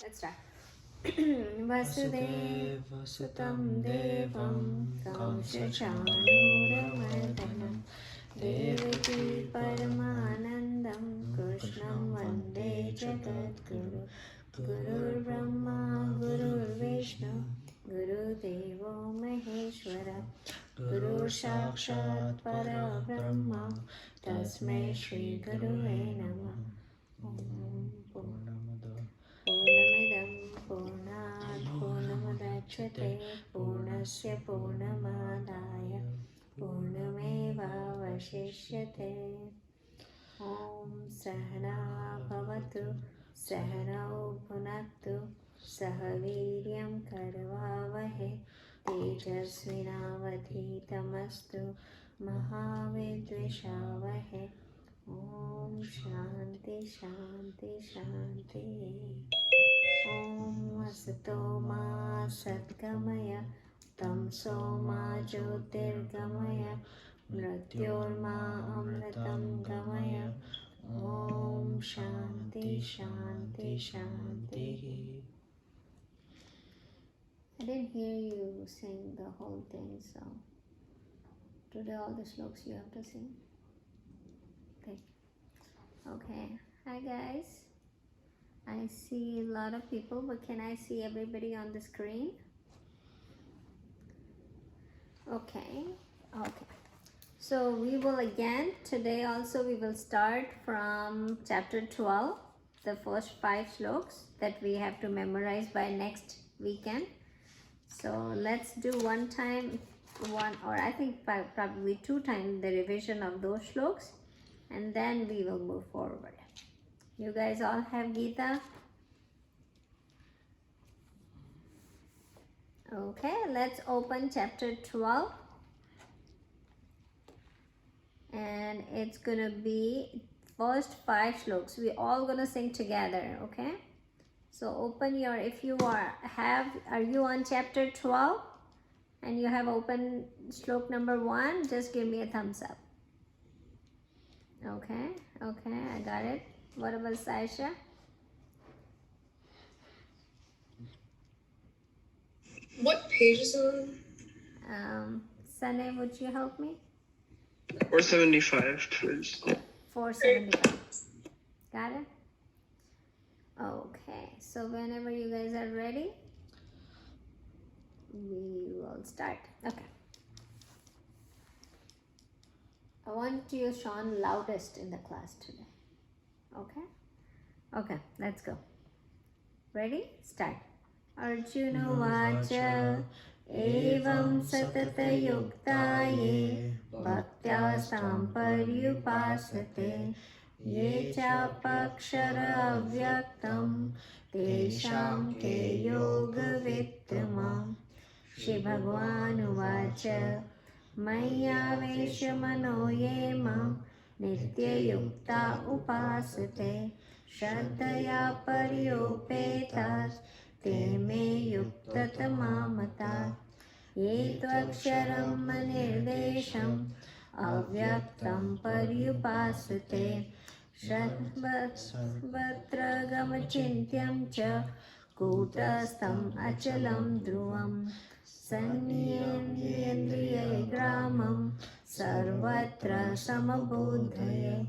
Let's start. Vasudeva Sutam Devam Kamsachanuramardanam Devaki Paramanandam Krishnam Vande Jagadguru Gurur Brahma Gurur Vishnu Guru Devo Maheshwara Guru Sakshat Parabrahma Tasmai Shri Gurave Namah. Om Purnamidam Purnat Purnamudachyate Purnasya Purnamadaya Purnameva Vashishyate. Om Sahana Bhavatu Sahanau Bhunaktu Sahaviryam Karvavahe Tejasvinavadhitamastu Mahavidvishavahe. Om Shanti Shanti Shanti. Om Asato Ma Satgamaya Tamso Ma Jyotirgamaya Mrityorma Amritam Gamaya. Om Shanti Shanti Shanti. I didn't hear you sing the whole thing, so today all the sloks you have to sing. Thank you. Okay, hi guys. I see a lot of people, but can I see everybody on the screen? Okay, okay. So we will again, today also we will start from chapter 12, the first 5 sloks that we have to memorize by next weekend. So let's do one time, or I think probably 2 times the revision of those sloks, and then we will move forward. You guys all have Gita? Okay, let's open chapter 12. And it's gonna be first 5 sloks. We all gonna sing together, okay? So open your, if you are you on chapter 12 and you have open slok number 1, just give me a thumbs up. Okay, okay, I got it. What about Saisha? What page is it on? Sunny, would you help me? 475, please. 475. Got it? Okay, so whenever you guys are ready, we will start. Okay. I want you, Sean, loudest in the class today. Okay? Okay, let's go. Ready? Start. Arjuna Vacha Evam Satata Yuktaye Bhaktyastam Paryupasate Ye Chapakshara Avyaktam Tesham Ke Yoga Vittamam. Shri Bhagwan Uvacha Maya Mano Ye Mam Nityayukta Upasate Shraddhaya Paryopetas Te Me Yuktatamamata Ye Tvaksharam Manirdesham Avyaktam Paryupasate Shadvatragamachintyam Cha Kutastam Achalam Dhruvam Sanniyendriye Gramam Sarvatra Samabuddhaye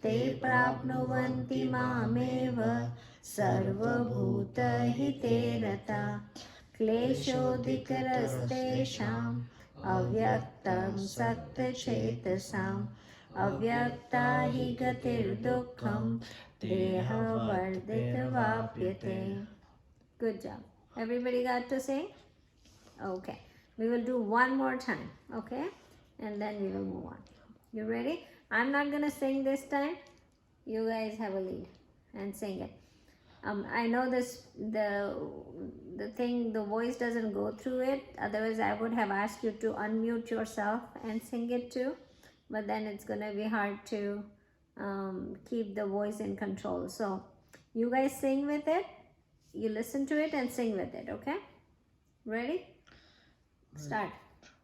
Te Prapnuvanti Mameva Sarvabhutahite Rata Kleshodhikarastesham Avyaktam Saktachetasam Avyakta hi gatir dukkham Deha vardita vapyate. Good job. Everybody got to sing? Okay. We will do one more time. Okay? And then we will move on. You ready? I'm not going to sing this time. You guys have a lead and sing it. I know this, the voice doesn't go through it. Otherwise, I would have asked you to unmute yourself and sing it too. But then it's going to be hard to keep the voice in control. So you guys sing with it. You listen to it and sing with it. Okay? Ready? Start.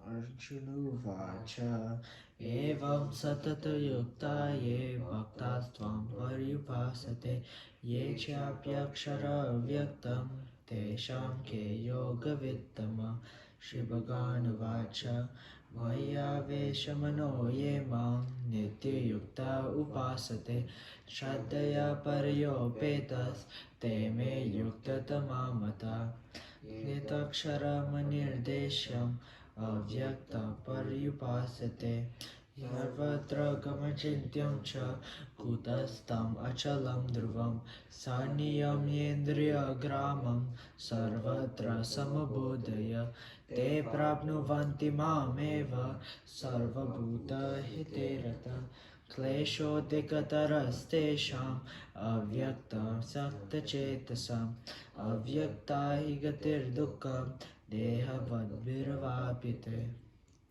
Arjunuvacha evam satata yukta ye bhaktasvam paryupasate Ye chapyakshara vyaktam tesham ke yoga vittama Shri Bhagavan vacha Vaya veshamano ye mam nitya yukta upasate Shraddhaya paryopetas te me yukta tamamata Nitakshara manirdesham avyakta paryupasate Sarvatra gamachintyam cha kutastam achalam dhruvam Saniyam yendriya gramam sarvatra samabodhaya Te prapnuvanti mameva sarvabhuta hiterata Kleshodikatarastesham avyakta sakta chetasam Avyakta higatir dukkam dehavadbhiravapite.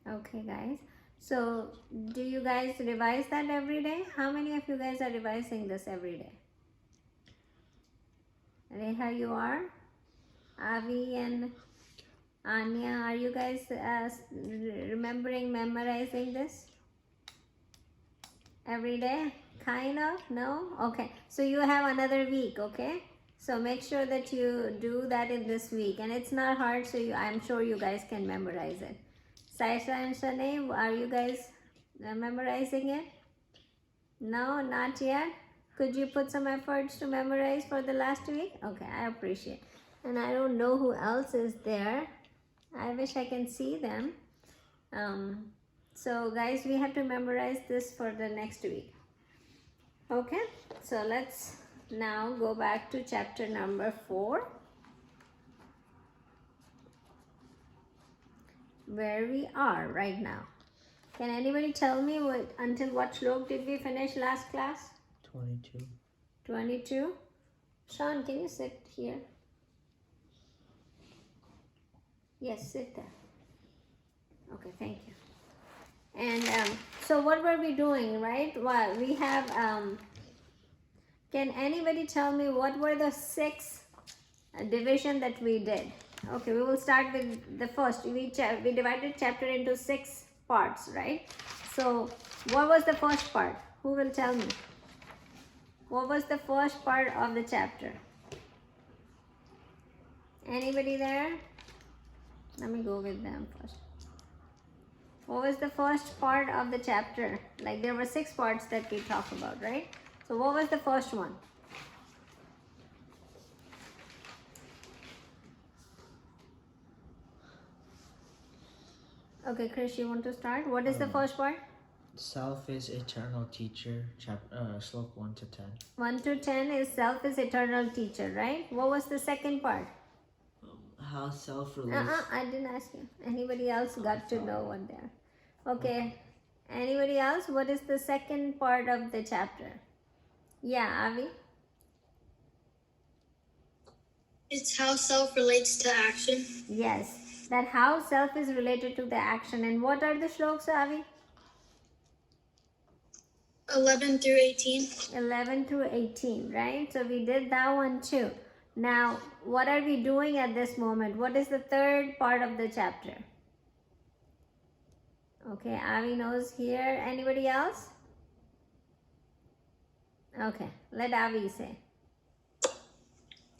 Okay, guys. So, do you guys revise that every day? How many of you guys are revising this every day? Reha, you are? Avi and Anya, are you guys memorizing this every day? Kind of? No? Okay. So you have another week, okay? So make sure that you do that in this week. And it's not hard, so I'm sure you guys can memorize it. Saisha and Shane, are you guys memorizing it? No, not yet. Could you put some efforts to memorize for the last week? Okay, I appreciate. And I don't know who else is there. I wish I can see them. So guys, we have to memorize this for the next week. Okay, so let's now go back to chapter number 4, where we are right now. Can anybody tell me until what shlok did we finish last class? 22. 22? Sean, can you sit here? Yes, sit there. Okay, thank you. And so what were we doing, right? Well, we have, can anybody tell me what were the 6 division that we did? Okay, we will start with the first. We divided chapter into 6 parts, right? So what was the first part? Who will tell me? What was the first part of the chapter? Anybody there? Let me go with them first. What was the first part of the chapter? Like there were 6 parts that we talked about, right? So what was the first one? Okay, Krish, you want to start? What is the first part? Self is eternal teacher, slok 1 to 10. 1 to 10 is self is eternal teacher, right? What was the second part? How self relates. I didn't ask you. Anybody else got to know one there? Okay. Anybody else? What is the second part of the chapter? Yeah, Avi? It's how self relates to action. Yes. That how self is related to the action. And what are the shloks, Avi? 11 through 18. 11 through 18, right? So we did that one too. Now, what are we doing at this moment? What is the third part of the chapter? Okay, Avi knows here. Anybody else? Okay, let Avi say.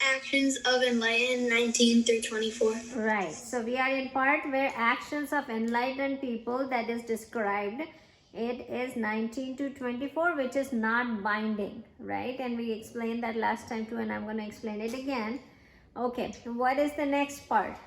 Actions of enlightened 19 through 24. Right, so we are in part where actions of enlightened people that is described. It is 19 to 24, which is not binding, right? And we explained that last time too, and I'm going to explain it again. Okay, what is the next part?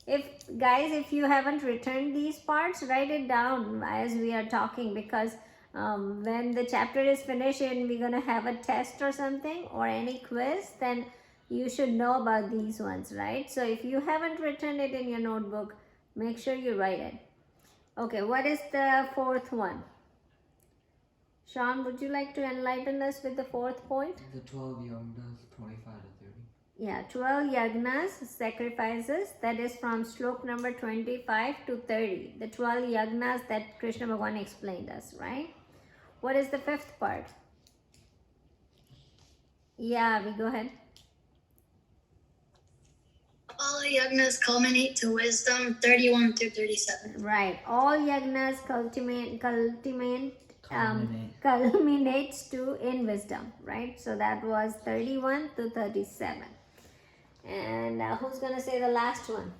If you haven't written these parts, write it down as we are talking, because when the chapter is finished and we're going to have a test or something or any quiz, then you should know about these ones, right? So if you haven't written it in your notebook, make sure you write it. Okay, what is the fourth one? Sean, would you like to enlighten us with the fourth point? The 12 yagnas, 25 to 30. Yeah, 12 yagnas, sacrifices, that is from shlok number 25 to 30. The 12 yagnas that Krishna Bhagavan explained us, right? What is the fifth part? Yeah, we go ahead. All yagnas culminate to wisdom, 31 through 37. Right. All yagnas culminates to in wisdom, right? So that was 31 to 37. And who's gonna say the last one?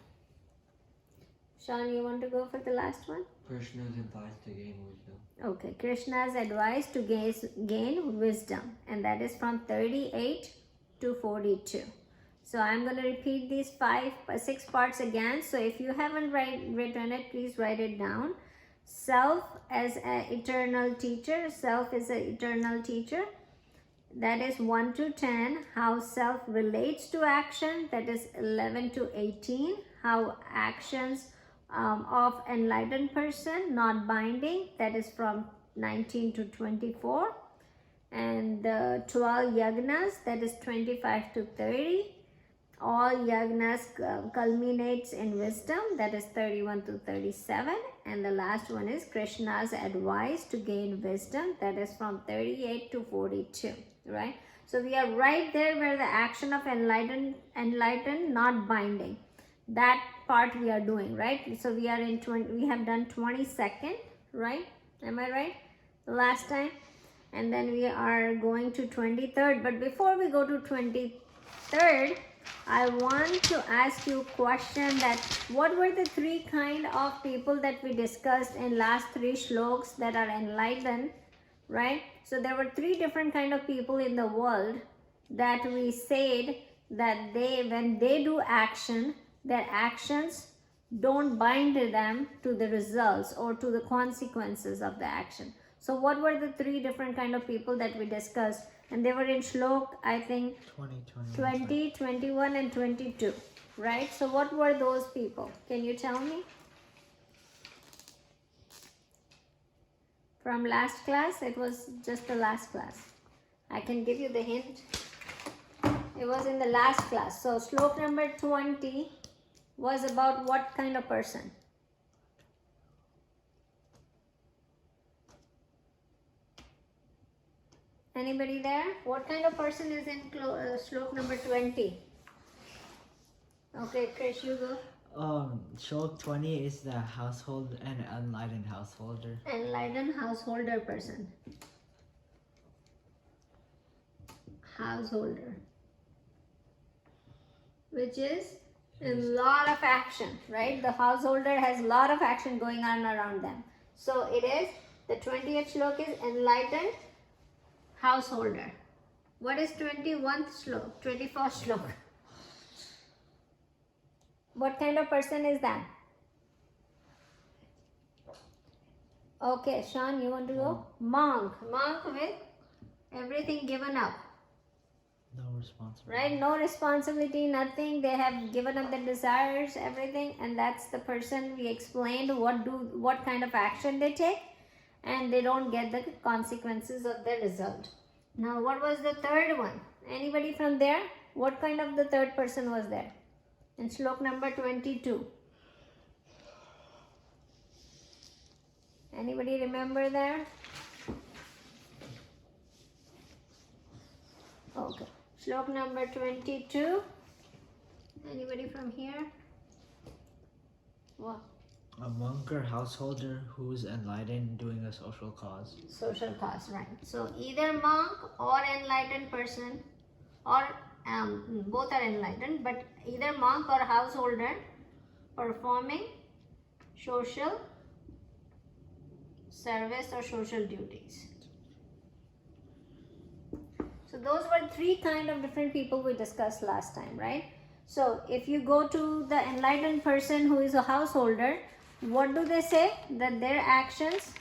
Sean, you want to go for the last one? Krishna's advice to gain wisdom. Okay, Krishna's advice to gain wisdom, and that is from 38 to 42. So I'm going to repeat these 6 parts again. So if you haven't written it, please write it down. Self as an eternal teacher. Self is an eternal teacher. That is 1 to 10. How self relates to action. That is 11 to 18. How actions of enlightened person, not binding. That is from 19 to 24. And the 12 yagnas. That is 25 to 30. All yagnas culminates in wisdom, that is 31 to 37. And the last one is Krishna's advice to gain wisdom, that is from 38 to 42, right? So we are right there where the action of enlightened, not binding. That part we are doing, right? So we are in we have done 22nd, right? Am I right? The last time. And then we are going to 23rd. But before we go to 23rd, I want to ask you a question, that what were the 3 kind of people that we discussed in last 3 shloks that are enlightened, right? So there were 3 different kind of people in the world that we said that when they do action, their actions don't bind them to the results or to the consequences of the action. So what were the 3 different kind of people that we discussed? And they were in shlok, I think, 20, 21 and 22, right? So what were those people? Can you tell me? From last class? It was just the last class. I can give you the hint. It was in the last class. So shlok number 20 was about what kind of person? Anybody there? What kind of person is in shlok number 20? Okay, Krish, you go. Shlok 20 is the household and enlightened householder. Enlightened householder person. Householder. Which is a lot of action, right? The householder has a lot of action going on around them. So it is, the 20th shlok is enlightened householder. What is 21st shlok? 21st shlok. What kind of person is that? Okay, Sean, you want to go? Monk. Monk with everything given up. No responsibility. Right? No responsibility, nothing. They have given up their desires, everything. And that's the person we explained what kind of action they take. And they don't get the consequences of the result. Now, what was the third one? Anybody from there? What kind of the third person was there? In shlok number 22. Anybody remember there? Okay. Shlok number 22. Anybody from here? What? A monk or householder who's enlightened doing a social cause. Social cause, right. So either monk or enlightened person, or both are enlightened, but either monk or householder performing social service or social duties. So those were 3 kind of different people we discussed last time, right? So if you go to the enlightened person who is a householder, what do they say? That their actions,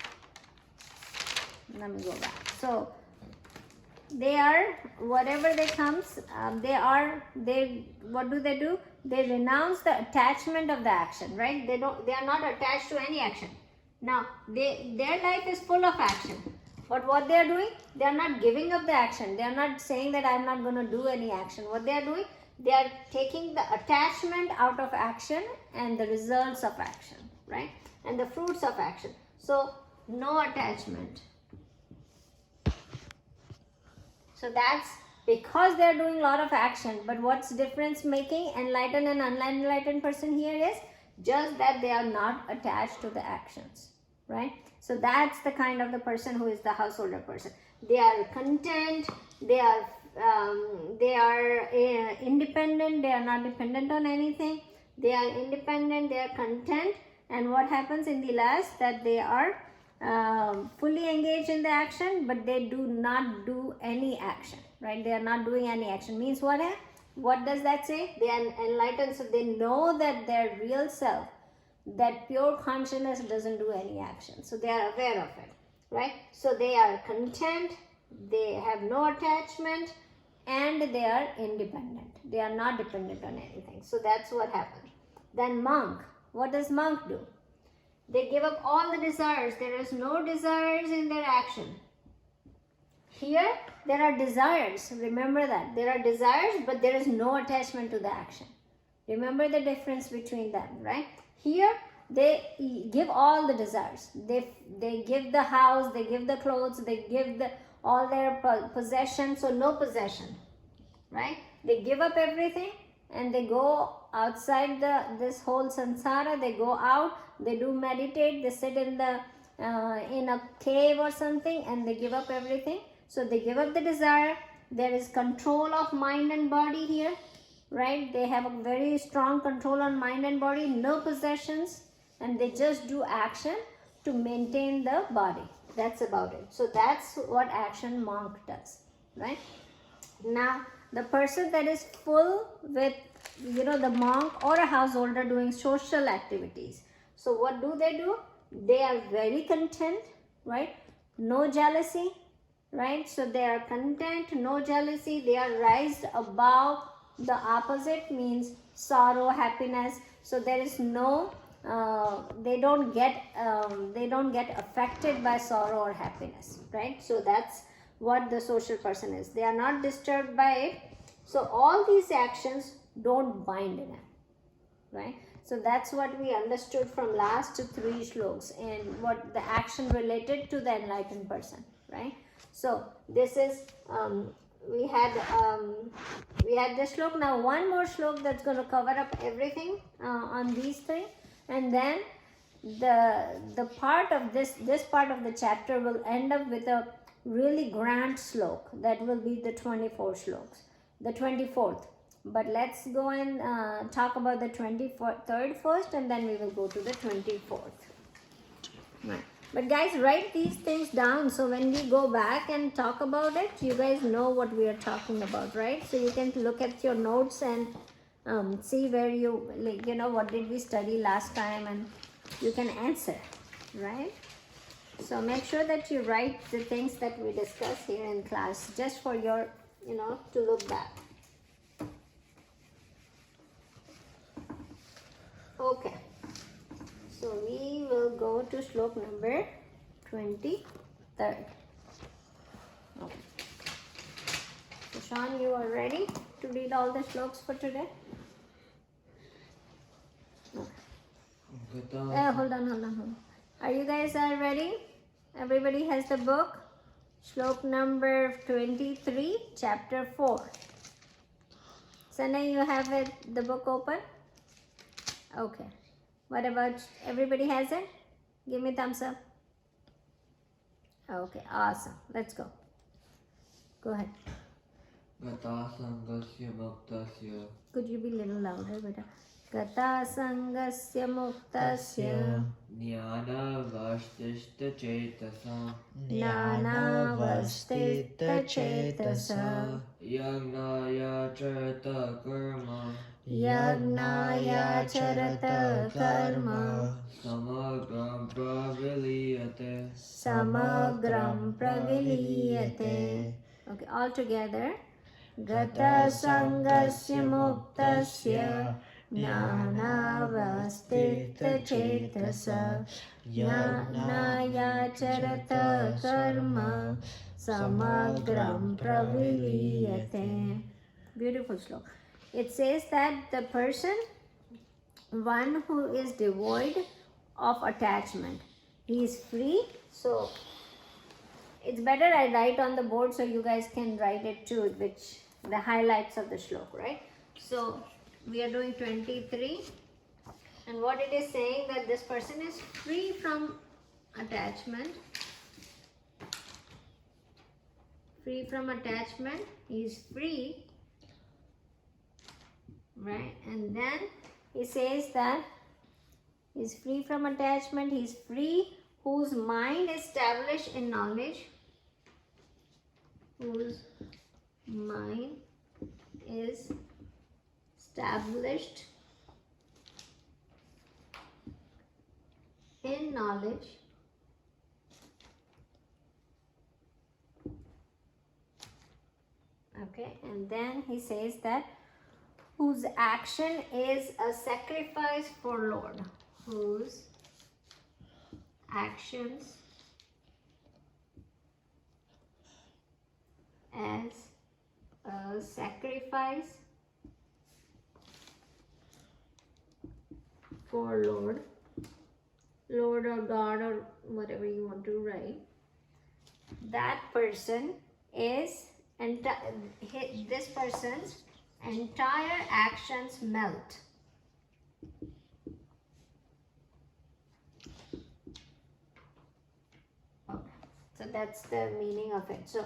let me go back. So they are, whatever they comes, what do? They renounce the attachment of the action, right? They are not attached to any action. Now, their life is full of action. But what they are doing, they are not giving up the action. They are not saying that I am not going to do any action. What they are doing, they are taking the attachment out of action and the results of action, right? And the fruits of action. So, no attachment. So that's because they are doing a lot of action. But what's difference making enlightened and unenlightened person here is just that they are not attached to the actions, right? So that's the kind of the person who is the householder person. They are content, they are independent, they are not dependent on anything, they are independent, they are content. And what happens in the last, that they are fully engaged in the action, but they do not do any action, right? They are not doing any action means what does that say? They are enlightened, so they know that their real self, that pure consciousness, doesn't do any action, so they are aware of it, right? So they are content, they have no attachment, and they are independent. They are not dependent on anything. So that's what happens. Then monk, what does monk do? They give up all the desires. There is no desires in their action. Here there are desires, remember that. There are desires, but there is no attachment to the action. Remember the difference between them, right? Here they give all the desires. They give the house, they give the clothes, they give all their possessions, so no possession, right? They give up everything and they go outside this whole samsara. They go out, they do meditate, they sit in a cave or something, and they give up everything. So they give up the desire. There is control of mind and body here, right? They have a very strong control on mind and body, no possessions, and they just do action to maintain the body. That's about it. So that's what action monk does, right? Now the person that is full with, the monk or a householder doing social activities. So what do? They are very content, right? No jealousy, right? So they are content, no jealousy. They are raised above the opposite, means sorrow, happiness. So there is no they don't get affected by sorrow or happiness, right? So that's what the social person is. They are not disturbed by it. So all these actions don't bind them, right? So that's what we understood from last 3 shlokas, and what the action related to the enlightened person, right? So this is we had this shlok. Now one more shlok that's going to cover up everything on these 3, and then the part of this part of the chapter will end up with a really grand slok that will be the 24th. But let's go and talk about the 23rd first, and then we will go to the 24th. Right. But guys, write these things down, so when we go back and talk about it, you guys know what we are talking about, right? So you can look at your notes and see where you, what did we study last time, and you can answer, right? So make sure that you write the things that we discuss here in class, just for your, to look back. Okay. So we will go to shlok number 23rd. Okay. So Sean, you are ready to read all the shloks for today? Okay. Hold on. Are you guys all ready? Everybody has the book? Shlok number 23, chapter 4. Sanay, you have the book open? Okay. What about, everybody has it? Give me thumbs up. Okay, awesome. Let's go. Go ahead. Gata sangasya muktasya. Could you be a little louder, beta? Gata sangasya muktasya Jnana vastishta cetasa. Jnana vastita cetasa Yagnaya charata karma. Yagnaya charata karma Samagram praviliyate. Samagram praviliyate. Okay, all together. Gata sangasya muktasya Jnana vastita cetasa Jnanaya charata karma Samagram praviliyate. Beautiful sloka. It says that the person, one who is devoid of attachment, he is free. So it's better I write on the board so you guys can write it too, which the highlights of the shlok, right? So we are doing 23, and what it is saying, that this person is free from attachment. Free from attachment, he is free, right? And then he says that he is free from attachment, he is free, whose mind is established in knowledge, whose mind is established in knowledge, okay, and then he says that whose action is a sacrifice for Lord, whose actions as a sacrifice for Lord or God or whatever you want to write, that person is, this person's entire actions melt. Okay. So that's the meaning of it. So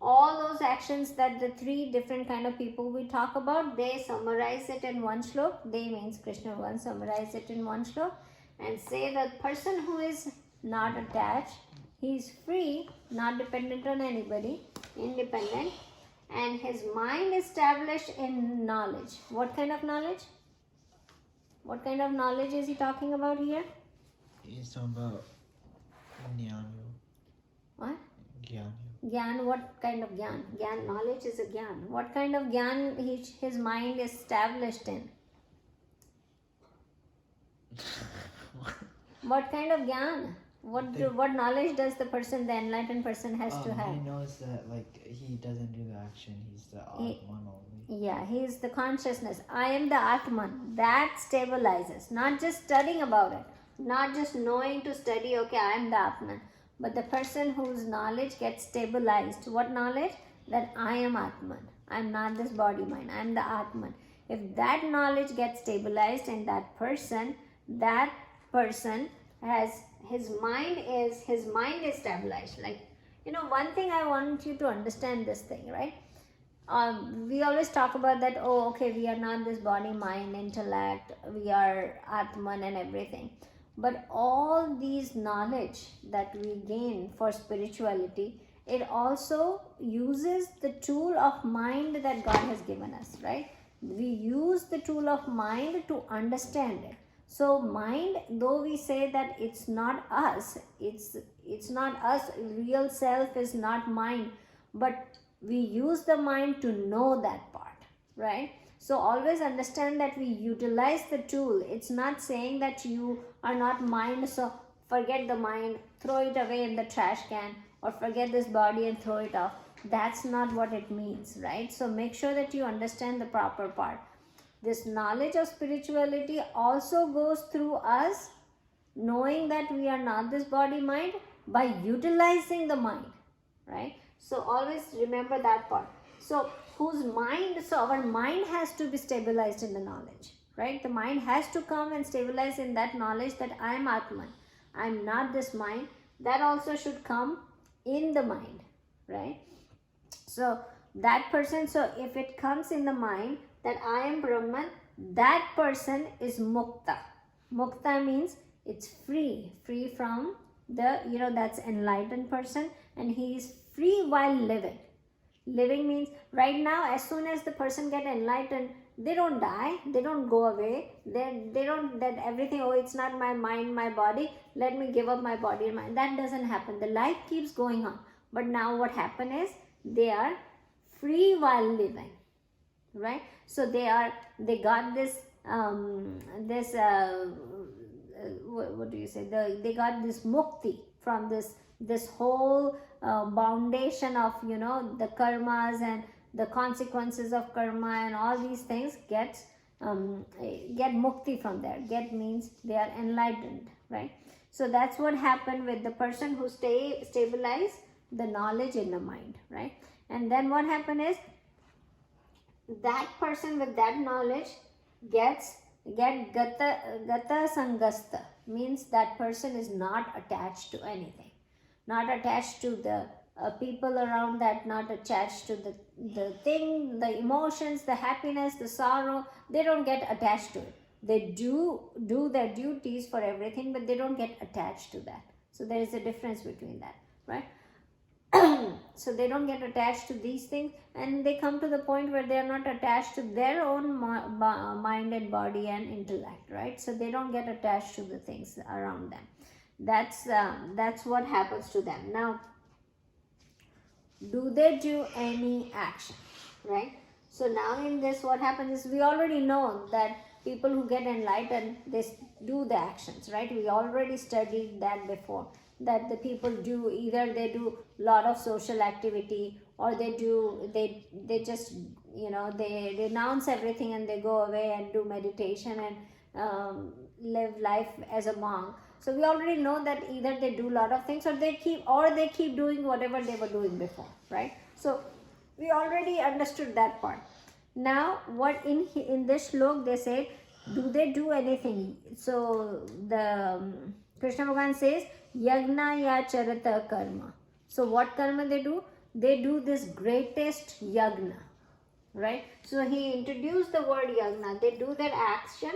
all those actions that the three different kind of people we talk about, they summarize it in one shlok. They means Krishna once summarize it in one shlok and say that person who is not attached, he is free, not dependent on anybody, independent, and his mind established in knowledge. What kind of knowledge? What kind of knowledge is he talking about here? He's talking about Jnana. What? Jnana. Gyan, what kind of gyan? Gyan, knowledge is a gyan. What kind of gyan his mind is established in? What kind of gyan? What knowledge does the person, the enlightened person, has to have? He knows that like he doesn't do the action. He's the Atman only. Yeah, he is the consciousness. I am the Atman. That stabilizes. Not just studying about it. Not just knowing to study, okay, I am the Atman. But the person whose knowledge gets stabilized. What knowledge? That I am Atman. I am not this body mind. I am the Atman. If that knowledge gets stabilized in that person has his mind is stabilized. Like, one thing I want you to understand this thing, right? We always talk about that, oh, okay, we are not this body, mind, intellect, we are Atman and everything. But all these knowledge that we gain for spirituality, it also uses the tool of mind that God has given us, right? We use the tool of mind to understand it. So mind, though we say that it's not us, it's not us, real self is not mind, but we use the mind to know that part, right? So always understand that we utilize the tool. It's not saying that you are not mind, so forget the mind, throw it away in the trash can, or forget this body and throw it off. That's not what it means, right? So make sure that you understand the proper part. This knowledge of spirituality also goes through us knowing that we are not this body mind by utilizing the mind, right? So always remember that part. So our mind has to be stabilized in the knowledge, right? The mind has to come and stabilize in that knowledge that I am Atman. I am not this mind. That also should come in the mind, right? So that person, so if it comes in the mind that I am Brahman, that person is mukta. Mukta means it's free from the, that's enlightened person, and he is free while living. Living means right now, as soon as the person get enlightened, they don't die, they don't go away, they don't, that everything, oh, it's not my mind, my body, let me give up my body and mind. That doesn't happen. The life keeps going on. But now what happened is they are free while living, right? So they got this what do you say, they got this mukti from this whole foundation of the karmas and the consequences of karma and all these things. Get mukti from there. Get means they are enlightened, right? So that's what happened with the person who stabilized the knowledge in the mind, right? And then what happened is that person with that knowledge get gata sangasta. means that person is not attached to anything, not attached to the people around that, not attached to the thing, the emotions, the happiness, the sorrow. They don't get attached to it. They do their duties for everything, but they don't get attached to that. So there is a difference between that, right? So they don't get attached to these things, and they come to the point where they are not attached to their own mind and body and intellect, right? So they don't get attached to the things around them. That's what happens to them. Now, do they do any action, right? So now in this, what happens is, we already know that people who get enlightened, they do the actions, right? We already studied that before, that the people do, either they do a lot of social activity, or they just, they renounce everything and they go away and do meditation and live life as a monk. So we already know that either they do a lot of things, or they keep doing whatever they were doing before, right? So we already understood that part. Now, what in this shlok they say, do they do anything? So the Krishna Bhagavan says, yagna ya charata karma. So what karma they do? They do this greatest yagna, right? So he introduced the word yagna. They do that action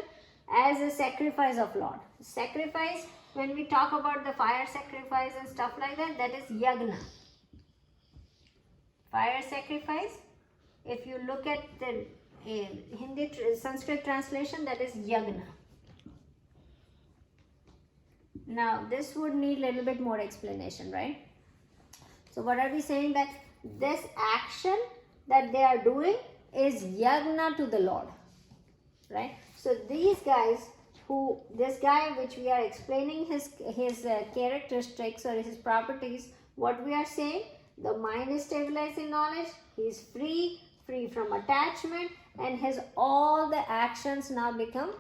as a sacrifice of Lord. Sacrifice, when we talk about the fire sacrifice and stuff like that, that is yagna. Fire sacrifice, if you look at the Hindi Sanskrit translation, that is yagna. Now this would need a little bit more explanation, right? So what are we saying? That this action that they are doing is yagna to the Lord, right? So these guys, this guy which we are explaining his characteristics or his properties, what we are saying, the mind is stabilized in knowledge, he is free from attachment, and his all the actions now become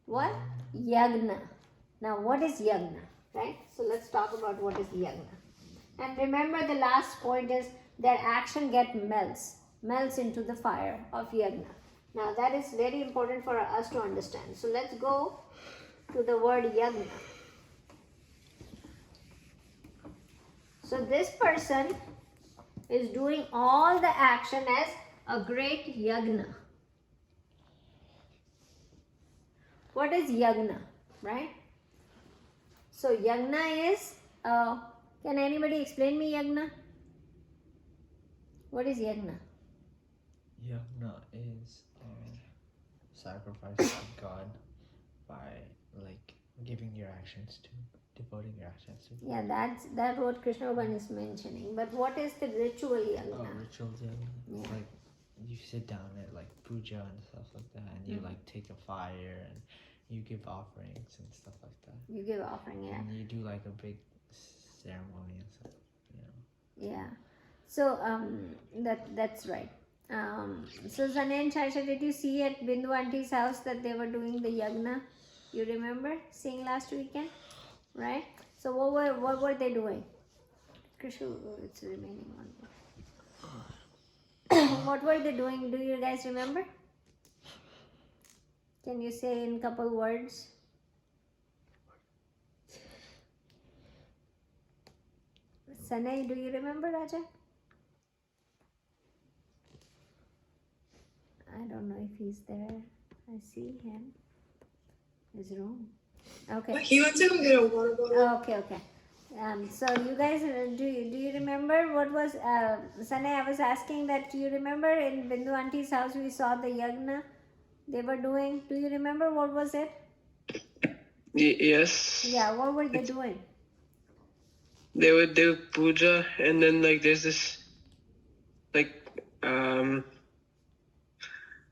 what? Yagna. Now what is yagna, right? So let's talk about what is yagna. And remember, the last point is that action melts into the fire of yagna. Now that is very important for us to understand. So let's go to the word yagna. So this person is doing all the action as a great yagna. What is yagna, right? So yagna is, can anybody explain me yagna? What is yagna? Yagna is sacrifice to God by giving your actions to, devoting your actions to. Yeah, that's what Krishna Bhagavan is mentioning. But what is the ritual yagna? Oh, ritual yagna. Yeah. It's like you sit down at puja and stuff like that, and you take a fire and you give offerings and stuff like that. You give offering, yeah. And you do a big ceremony and stuff, Yeah. So that's right. So Sanay and Chaisha, did you see at Bindu Auntie's house that they were doing the yagna? You remember seeing last weekend, right? So what were they doing? Krishu, it's remaining one more. What were they doing? Do you guys remember? Can you say in couple words? Sanay, do you remember, Raja? I don't know if he's there. I see him. His room. Okay. He went to go get a water bottle. Okay. So you guys, do you remember what was Sanay? I was asking that. Do you remember in Bindu Auntie's house we saw the yagna they were doing? Do you remember what was it? Yes. Yeah. What were they doing? They would do puja, and then there's this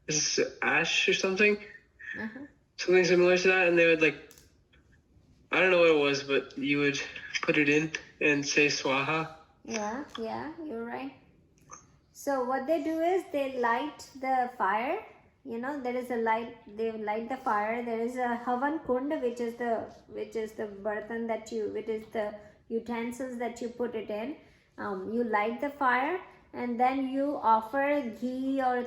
this is ash or something, something similar to that, and they would I don't know what it was, but you would put it in and say swaha. Yeah, you're right. So what they do is they light the fire. There is a light. They light the fire. There is a havan kund, which is the burtan which is the utensils that you put it in. You light the fire, and then you offer ghee or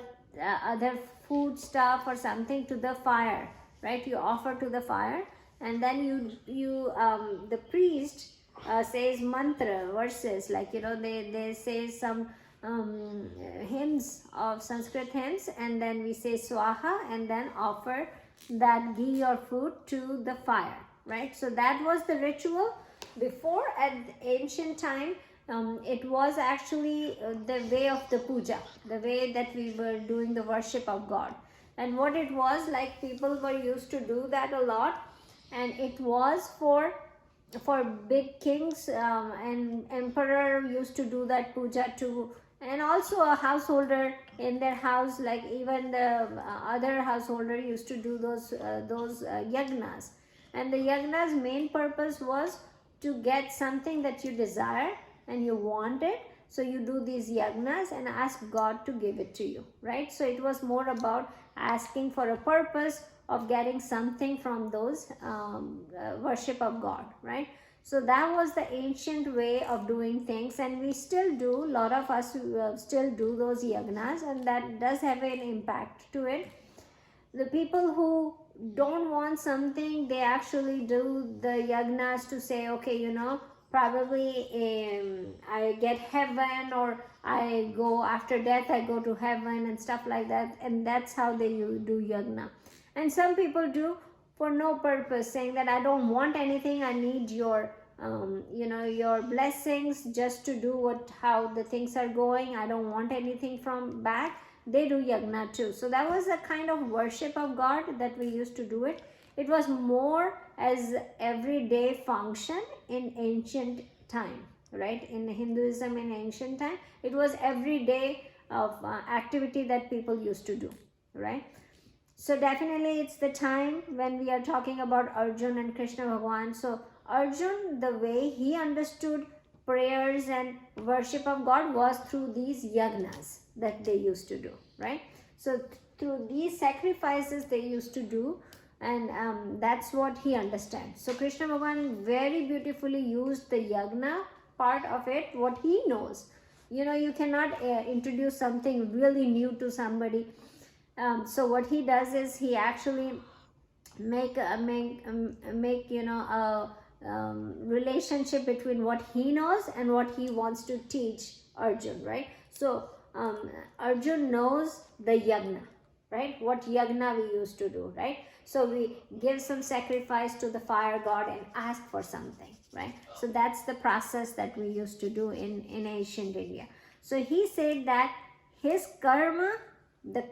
other food stuff or something to the fire, right? You offer to the fire, and then the priest says mantra verses, like they say some hymns of Sanskrit hymns, and then we say swaha and then offer that ghee or food to the fire, right? So that was the ritual before. At ancient time, it was actually the way of the puja, the way that we were doing the worship of God. And what it was like, people were used to do that a lot, and it was for big kings, and emperor used to do that puja too, and also a householder in their house, like even the other householder used to do those yagnas. And the yagna's main purpose was to get something that you desire and you want it, so you do these yagnas and ask God to give it to you, right? So it was more about asking for a purpose of getting something from those worship of God, right? So that was the ancient way of doing things, and we still do. A lot of us still do those yagnas, and that does have an impact to it. The people who don't want something, they actually do the yagnas to say, okay, probably I get heaven, or I go after death, I go to heaven and stuff like that, and that's how they do yagna. And some people do for no purpose, saying that I don't want anything, I need your your blessings just to do how the things are going, I don't want anything from back. They do yagna too. So that was a kind of worship of God that we used to do it. It was more as everyday function in ancient time, right? In Hinduism in ancient time, it was everyday of activity that people used to do, right? So definitely it's the time when we are talking about Arjun and Krishna Bhagwan. So Arjun, the way he understood prayers and worship of God was through these yagnas that they used to do, right? So through these sacrifices they used to do, and that's what he understands. So Krishna Bhagwan very beautifully used the yagna part of it, what he knows. You cannot introduce something really new to somebody. So what he does is he actually make a relationship between what he knows and what he wants to teach Arjun, right? So Arjun knows the yagna, right? What yagna we used to do, right? So we give some sacrifice to the fire god and ask for something, right? So that's the process that we used to do in ancient India. So he said that his karma, the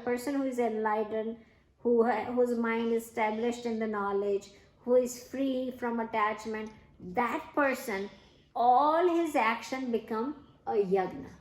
person who is enlightened, whose mind is established in the knowledge, who is free from attachment, that person, all his action become a yagna,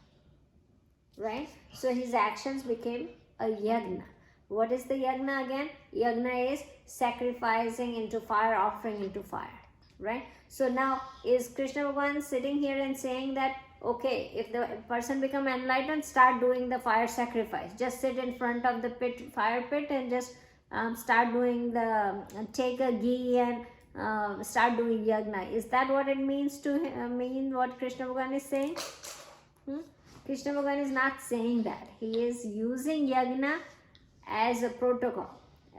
right? So his actions became a yagna. What is the yagna again? Yagna is sacrificing into fire, offering into fire, right? So now is Krishna Bhagavan sitting here and saying that, okay, if the person become enlightened, start doing the fire sacrifice. Just sit in front of the fire pit and just start doing take a ghee and start doing yagna. Is that what it means to mean what Krishna Bhagavan is saying? Krishna Bhagavan is not saying that. He is using yagna as a protocol,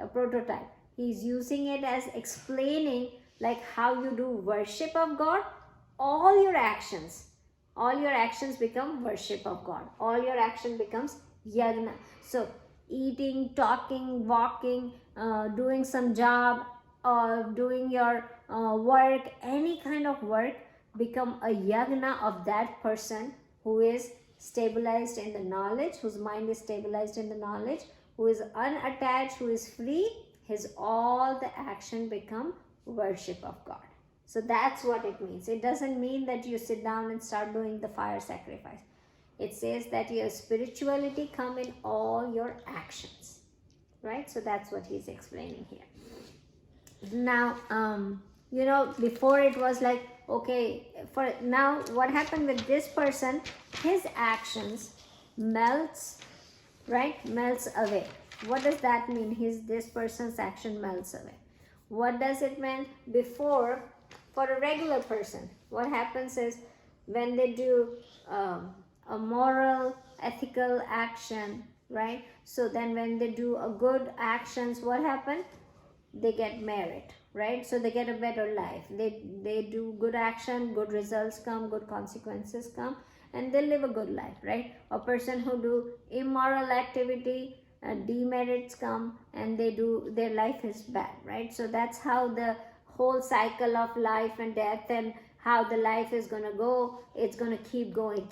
a prototype. He is using it as explaining like how you do worship of God. All your actions become worship of God. All your action becomes yagna. So eating, talking, walking, doing some job, or doing your work, any kind of work become a yagna of that person who is stabilized in the knowledge, whose mind is stabilized in the knowledge, who is unattached, who is free. His all the action become worship of God. So that's what it means. It doesn't mean that you sit down and start doing the fire sacrifice. It says that your spirituality come in all your actions, right? So that's what he's explaining here. Now, before it was like, okay, for now what happened with this person, his actions melts away. What does that mean? This person's action melts away. What does it mean? Before, for a regular person, what happens is when they do a moral, ethical action, right? So then when they do a good actions, what happens? they get merit, right? So they get a better life. They do good action, good results come, good consequences come, and they live a good life, right? A person who do immoral activity, demerits come, and their life is bad, right? So that's how the whole cycle of life and death and how the life is going to go, it's going to keep going,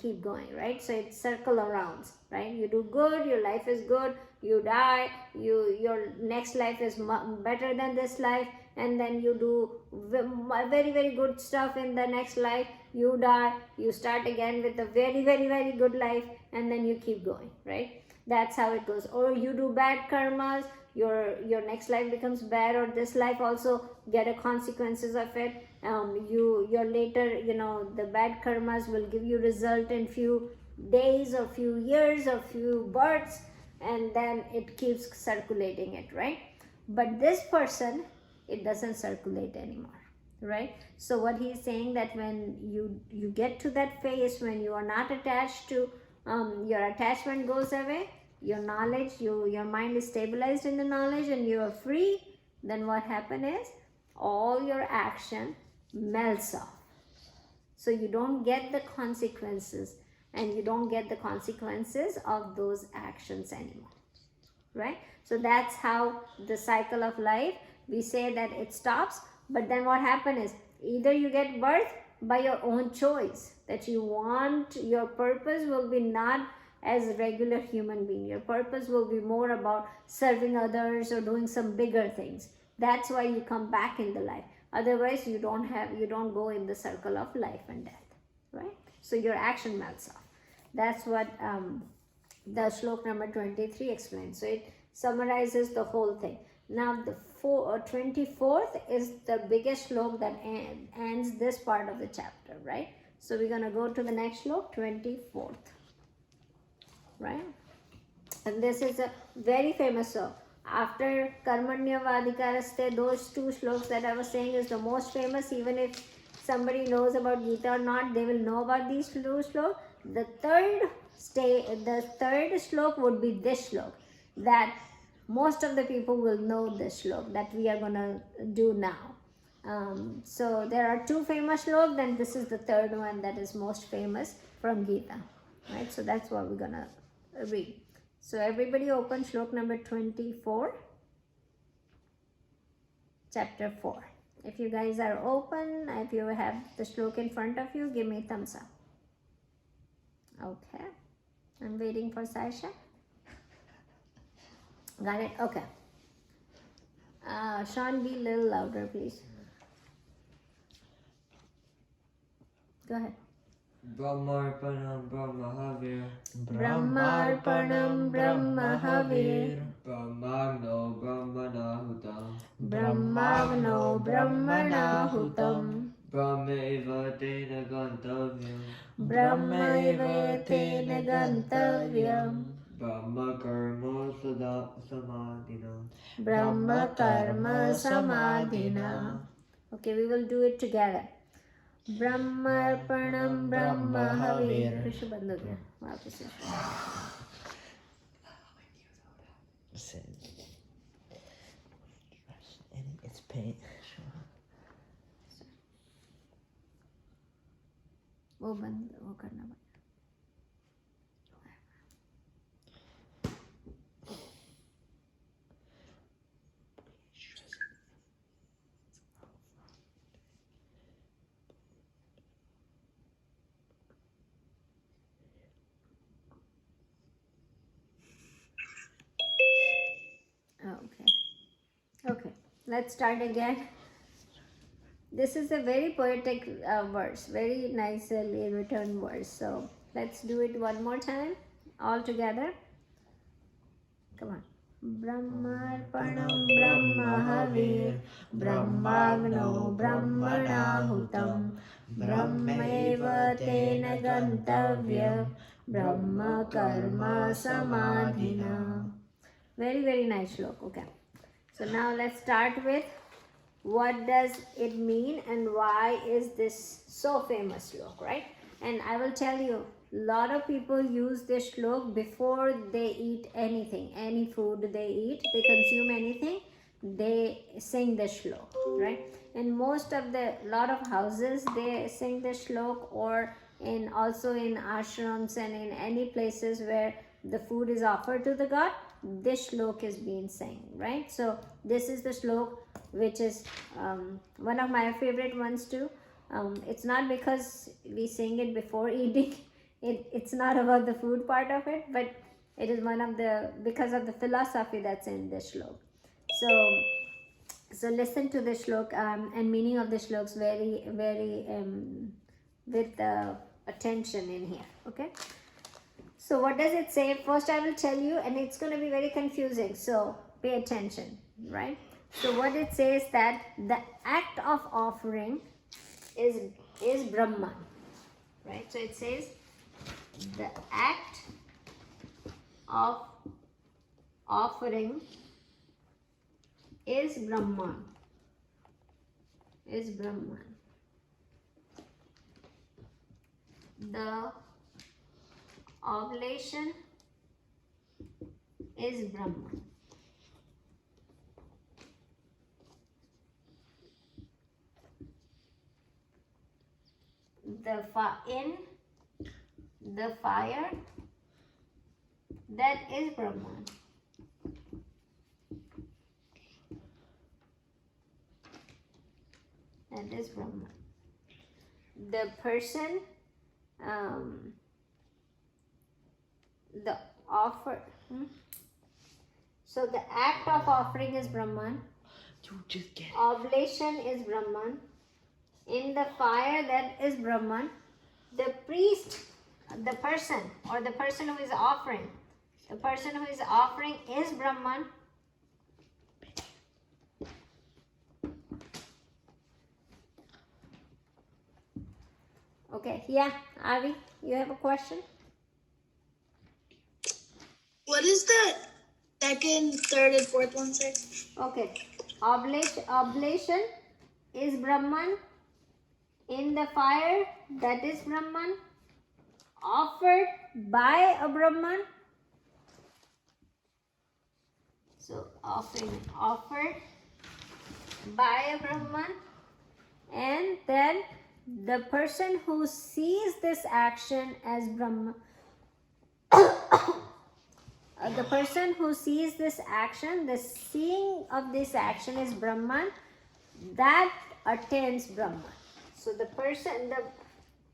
right? So it's circle around, right? You do good, your life is good, you die, your next life is better than this life, and then you do very very good stuff in the next life, you die, you start again with a very very very good life, and then you keep going, right? That's how it goes. Or you do bad karmas, your next life becomes bad, or this life also get a consequences of it. Your later, the bad karmas will give you result in few days or few years or few births, and then it keeps circulating it, right? But this person, it doesn't circulate anymore, right? So what he's saying, that when you get to that phase when you are not attached to, your attachment goes away, your knowledge, your mind is stabilized in the knowledge, and you are free, then what happens is all your action melts off. So you don't get the consequences, and you don't get the consequences of those actions anymore, right? So that's how the cycle of life, we say that it stops. But then what happens is, either you get birth by your own choice, that you want, your purpose will be not as a regular human being, your purpose will be more about serving others or doing some bigger things. That's why you come back in the life. Otherwise you don't go in the circle of life and death, right? So your action melts off. That's what the shlok number 23 explains. So it summarizes the whole thing. Now the 24th is the biggest shlok that ends this part of the chapter, right? So we're going to go to the next shlok, 24th, right? And this is a very famous shlok. After Karmanya Vadikaraste, those two shloks that I was saying is the most famous. Even if somebody knows about Gita or not, they will know about these two shloks. The third shlok would be this shlok, that most of the people will know this shlok that we are going to do now. So there are two famous shloks, then this is the third one that is most famous from Gita, right? So that's what we're going to read. So everybody open shlok number 24, chapter 4. If you guys are open, if you have the shlok in front of you, give me a thumbs up. Okay. I'm waiting for Sasha. Got it? Okay. Sean, be a little louder, please. Go ahead. Brahmarpanam Brahmahavir. Brahmarpanam Brahmahavir. Brahmagno Brahmanahutam. Brahmagno Brahmanahutam. Brahmaiva tena gantavyam. Brahmaiva tena gantavyam. Brahma karma sada samadhina. Brahma karma samadhina. Okay, we will do it together. Brahmarpanam Brahmahavir. Krishna बंद हो गया वापस से. It's pain. वो करना पड़ेगा. Okay, let's start again. This is a very poetic verse, very nicely written verse. So let's do it one more time, all together. Come on. Brahmarpanam Brahmahavir. Brahmagno Brahmanahutam. Brahmaiva tena gantavya. Brahma karma samadhina. Very, very nice shlok. Okay. So now let's start with what does it mean and why is this so famous shlok, right? And I will tell you, a lot of people use this shlok before they eat anything, any food they eat, they consume anything. they sing the shlok, right? In most of lot of houses they sing the shlok, or in also in ashrams and in any places where the food is offered to the god, this shlok is being sang, right? So this is the shlok which is one of my favorite ones too. It's not because we sing it before eating. It's not about the food part of it, but it is one of the, because of the philosophy that's in this shlok. So listen to the shlok and meaning of the shloks very with attention in here. Okay, so what does it say? First I will tell you, and it's going to be very confusing, so pay attention, right? So what it says, that the act of offering is Brahman, right? So it says the act of offering is Brahman. Is Brahman. The oblation is Brahman. In the fire, that is Brahman. That is Brahman. The person, the offer. So the act of offering is Brahman. You just get it. Oblation is Brahman. In the fire, that is Brahman. The priest, the person, or the person who is offering, the person who is offering is Brahman. Okay, yeah, Avi, you have a question? What is that second, third, and fourth one say? Okay, oblation is Brahman. In the fire, that is Brahman. Offered by a Brahman. So offering, offered by a Brahman. And then the person who sees this action as Brahman, the person who sees this action, the seeing of this action is Brahman, that attains Brahman. So the person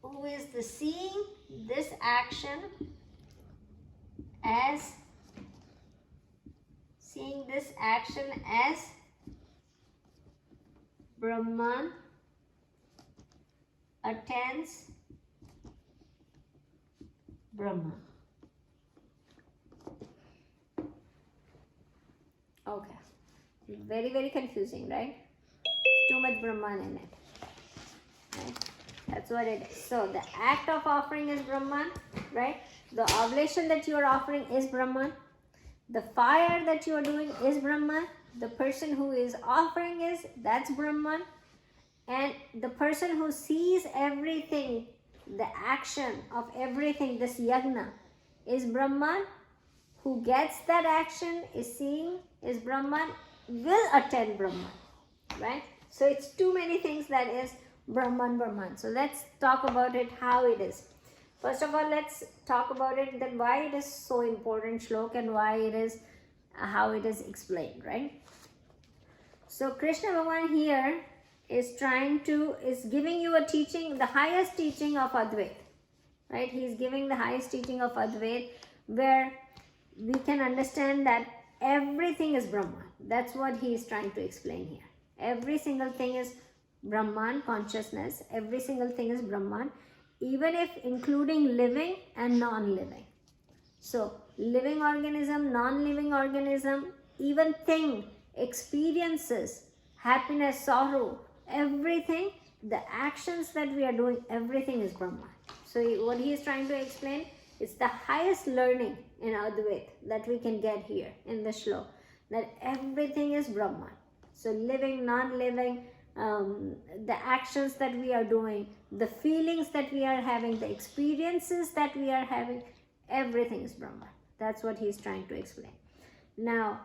who is the seeing this action as Brahman attains Brahman. Okay. Very, very confusing, right? Too much Brahman in it. Right? That's what it is. So the act of offering is Brahman, right? The oblation that you are offering is Brahman. The fire that you are doing is Brahman. The person who is offering that's Brahman. And the person who sees everything, the action of everything, this yagna, is Brahman. Who gets that action, is seeing, is Brahman, will attend Brahman, right? So it's too many things that is Brahman. So let's talk about it, how it is. First of all, let's talk about it, that why it is so important shlok and why it is, how it is explained, right? So Krishna Bhagavan here is giving you a teaching, the highest teaching of Advait, right? He is giving the highest teaching of Advait, where we can understand that everything is Brahman. That's what he is trying to explain here. Every single thing is Brahman consciousness. Every single thing is Brahman, even if including living and non-living. So living organism, non-living organism, even thing, experiences, happiness, sorrow, everything, the actions that we are doing, everything is Brahman. So what he is trying to explain, it's the highest learning in Advait that we can get here in the shlok, that everything is Brahman. So living, non-living, the actions that we are doing, the feelings that we are having, the experiences that we are having, everything is Brahman. That's what he's trying to explain. Now,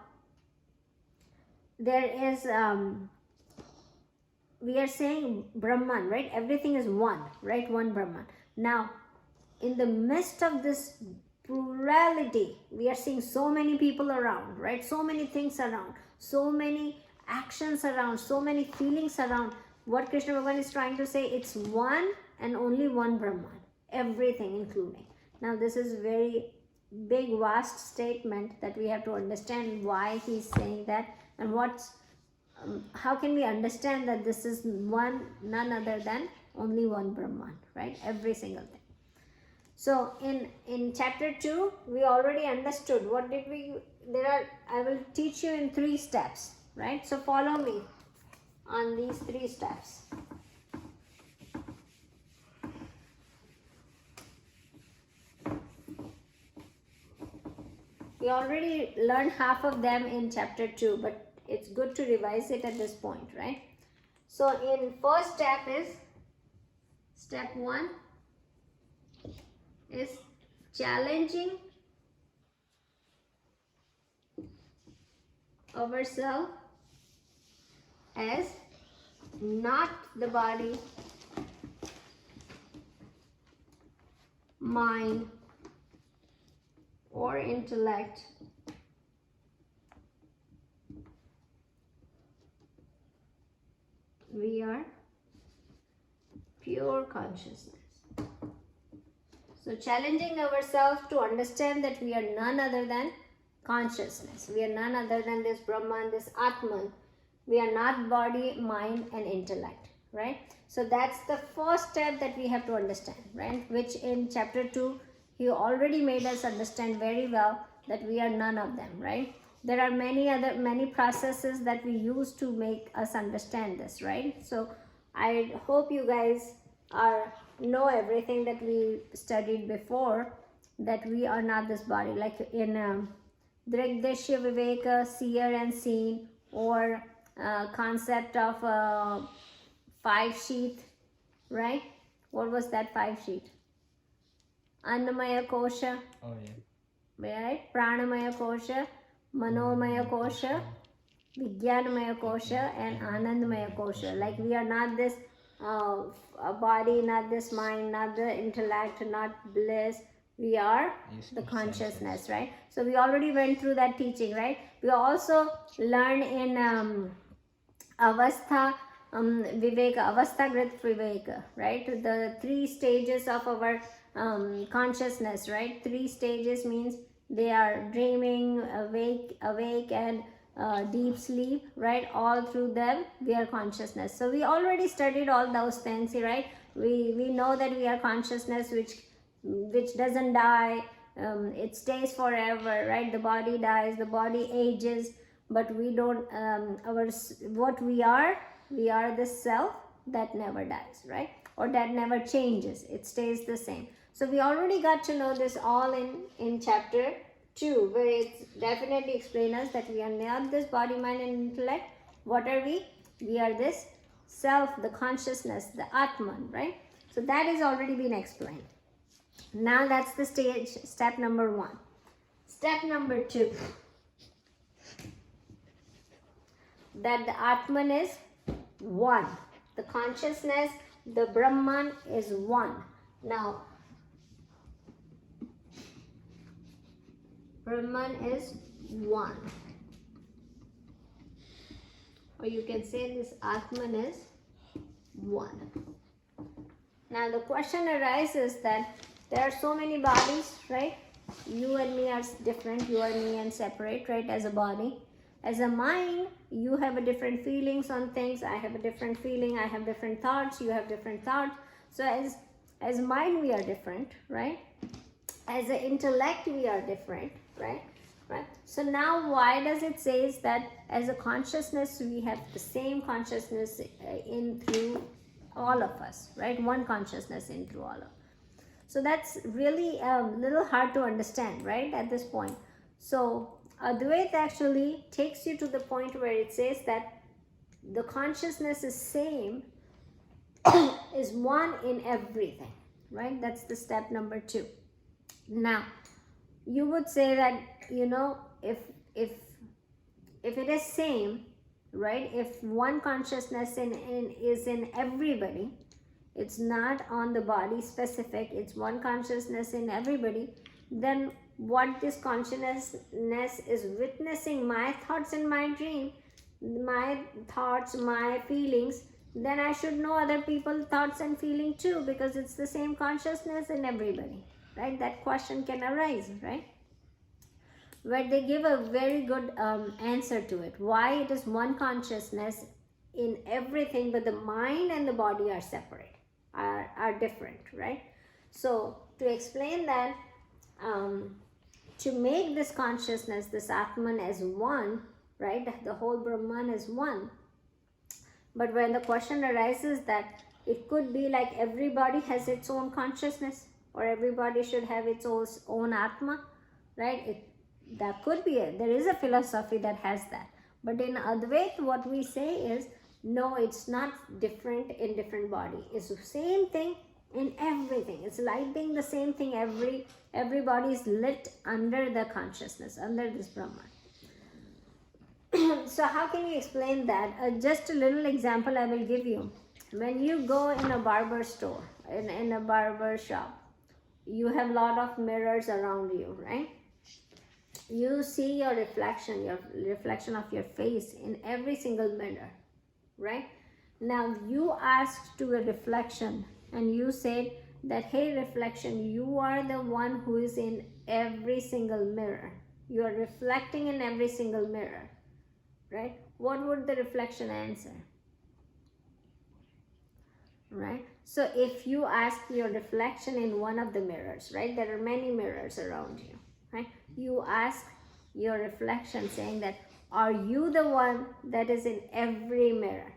there is we are saying Brahman, right? Everything is one, right? One Brahman. Now, in the midst of this plurality, we are seeing so many people around, right? So many things around, so many actions around, so many feelings around. What Krishna Bhagavan is trying to say, it's one and only one Brahman, everything including. Now, this is very big, vast statement that we have to understand why he's saying that, and what's how can we understand that this is none other than only one Brahman, right? Every single thing. So in chapter 2, we already understood what did we, I will teach you in 3 steps, right? So follow me on these 3 steps. We already learned half of them in chapter 2, but it's good to revise it at this point, right? So in first step is, step 1 is challenging ourselves as not the body, mind, or intellect, we are pure consciousness. So challenging ourselves to understand that we are none other than consciousness. We are none other than this Brahman, this Atman. We are not body, mind and intellect, right? So that's the first step that we have to understand, right? Which in chapter 2, he already made us understand very well that we are none of them, right? There are many processes that we use to make us understand this, right? So I hope you guys know everything that we studied before, that we are not this body, like in Drigdashya Viveka, seer and seen, or concept of 5 sheath, right? What was that 5 sheath? Annamaya Kosha, Oh yeah. right? Pranamaya Kosha, Manomaya Kosha, Vijnanamaya Kosha, and Anandamaya Kosha. Like we are not this a body, not this mind, not the intellect, not bliss. We are the consciousness, right? So we already went through that teaching, right? We also learned in Avastha Viveka, Avasthagrit Viveka, right? The 3 stages of our consciousness, right? 3 stages means they are dreaming, awake and deep sleep, right? All through them we are consciousness. So we already studied all those things, right? We know that we are consciousness which doesn't die. It stays forever, right? The body dies, the body ages, but we don't what we are the self that never dies, right? Or that never changes, it stays the same. So we already got to know this all in chapter 2, where it's definitely explain us that we are not this body, mind and intellect. What are we? We are this self, the consciousness, the Atman, right? So that is already been explained. Now that's the step number 1. Step number 2, that the Atman is one. The consciousness, the Brahman is one. Now, Brahman is one. Or you can say this Atman is one. Now the question arises that there are so many bodies, right? You and me are different, you and me and separate, right? As a body. As a mind, you have a different feelings on things, I have a different feeling, I have different thoughts, you have different thoughts. So as mind we are different, right? As an intellect we are different, right? So now why does it say that as a consciousness we have the same consciousness in through all of us, right? One consciousness in through all of us. So that's really a little hard to understand, right, at this point. So Advaita actually takes you to the point where it says that the consciousness is same, is one in everything, right? That's the step number 2. Now, you would say that, you know, if it is same, right? If one consciousness is in everybody, it's not on the body specific, it's one consciousness in everybody, then what this consciousness is witnessing, my thoughts and my dream, my thoughts, my feelings, then I should know other people's thoughts and feeling too, because it's the same consciousness in everybody, right? That question can arise, right? Where they give a very good answer to it, why it is one consciousness in everything, but the mind and the body are separate, are different, right? So to explain that, to make this consciousness, this Atman as one, right, the whole Brahman is one. But when the question arises that it could be like everybody has its own consciousness, or everybody should have its own Atma, right? That could be it. There is a philosophy that has that. But in Advaita, what we say is, no, it's not different in different body. It's the same thing in everything. It's like being the same thing. Everybody is lit under the consciousness, under this Brahman. So how can you explain that? Just a little example I will give you. When you go in a barber store, in a barber shop, you have a lot of mirrors around you, right? You see your reflection of your face in every single mirror, right? Now you asked to a reflection and you said that, hey reflection, you are the one who is in every single mirror. You are reflecting in every single mirror, right? What would the reflection answer? Right? So if you ask your reflection in one of the mirrors, right? There are many mirrors around you, right? You ask your reflection saying that, are you the one that is in every mirror?